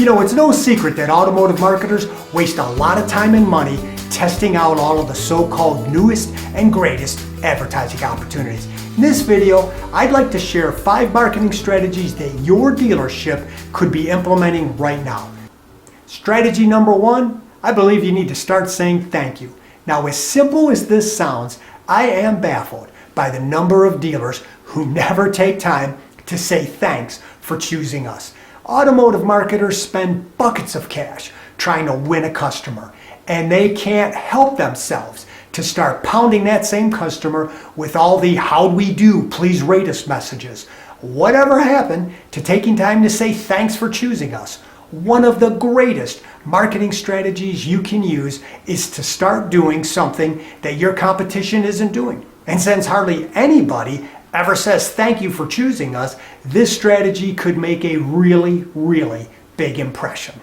You know, it's no secret that automotive marketers waste a lot of time and money testing out all of the so-called newest and greatest advertising opportunities. In this video, I'd like to share 5 marketing strategies that your dealership could be implementing right now. Strategy number 1, I believe you need to start saying thank you. Now, as simple as this sounds, I am baffled by the number of dealers who never take time to say thanks for choosing us. Automotive marketers spend buckets of cash trying to win a customer, and they can't help themselves to start pounding that same customer with all the "how'd we do, please rate us" messages. Whatever happened to taking time to say thanks for choosing us? One of the greatest marketing strategies you can use is to start doing something that your competition isn't doing. And since hardly anybody ever says thank you for choosing us, this strategy could make a really, really big impression.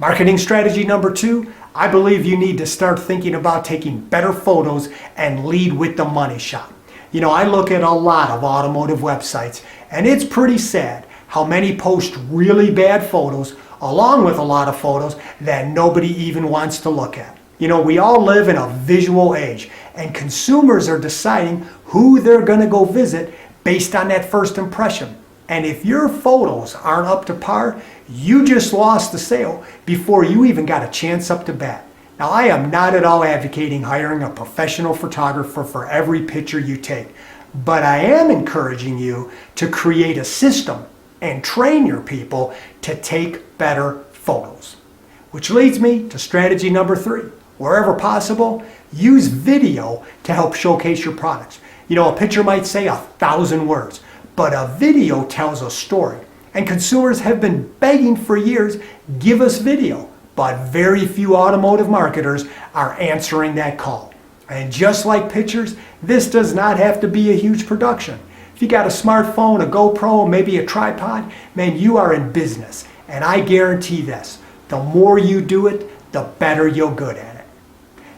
Marketing strategy number 2, I believe you need to start thinking about taking better photos and lead with the money shot. You know, I look at a lot of automotive websites, and it's pretty sad how many post really bad photos along with a lot of photos that nobody even wants to look at. You know, we all live in a visual age, and consumers are deciding who they're going to go visit based on that first impression. And if your photos aren't up to par, you just lost the sale before you even got a chance up to bat. Now, I am not at all advocating hiring a professional photographer for every picture you take, but I am encouraging you to create a system and train your people to take better photos. Which leads me to strategy number 3. Wherever possible, use video to help showcase your products. You know, a picture might say 1,000 words, but a video tells a story. And consumers have been begging for years, give us video. But very few automotive marketers are answering that call. And just like pictures, this does not have to be a huge production. If you got a smartphone, a GoPro, maybe a tripod, man, you are in business. And I guarantee this, the more you do it, the better you'll get at it.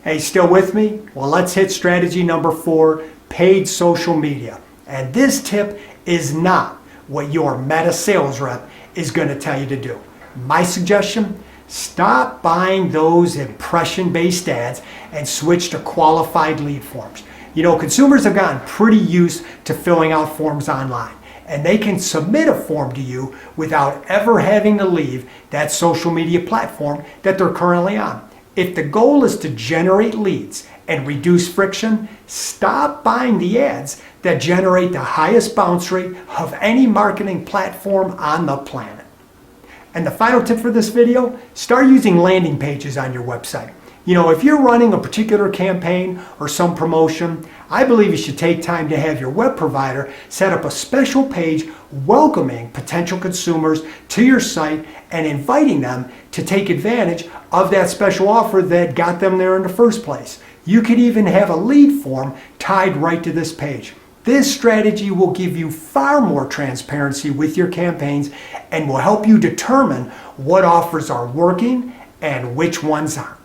Hey, still with me? Well, let's hit strategy number 4, paid social media. And this tip is not what your meta sales rep is going to tell you to do. My suggestion, stop buying those impression-based ads and switch to qualified lead forms. You know, consumers have gotten pretty used to filling out forms online, and they can submit a form to you without ever having to leave that social media platform that they're currently on. If the goal is to generate leads and reduce friction, stop buying the ads that generate the highest bounce rate of any marketing platform on the planet. And the final tip for this video, start using landing pages on your website. You know, if you're running a particular campaign or some promotion, I believe you should take time to have your web provider set up a special page welcoming potential consumers to your site and inviting them to take advantage of that special offer that got them there in the first place. You could even have a lead form tied right to this page. This strategy will give you far more transparency with your campaigns and will help you determine what offers are working and which ones aren't.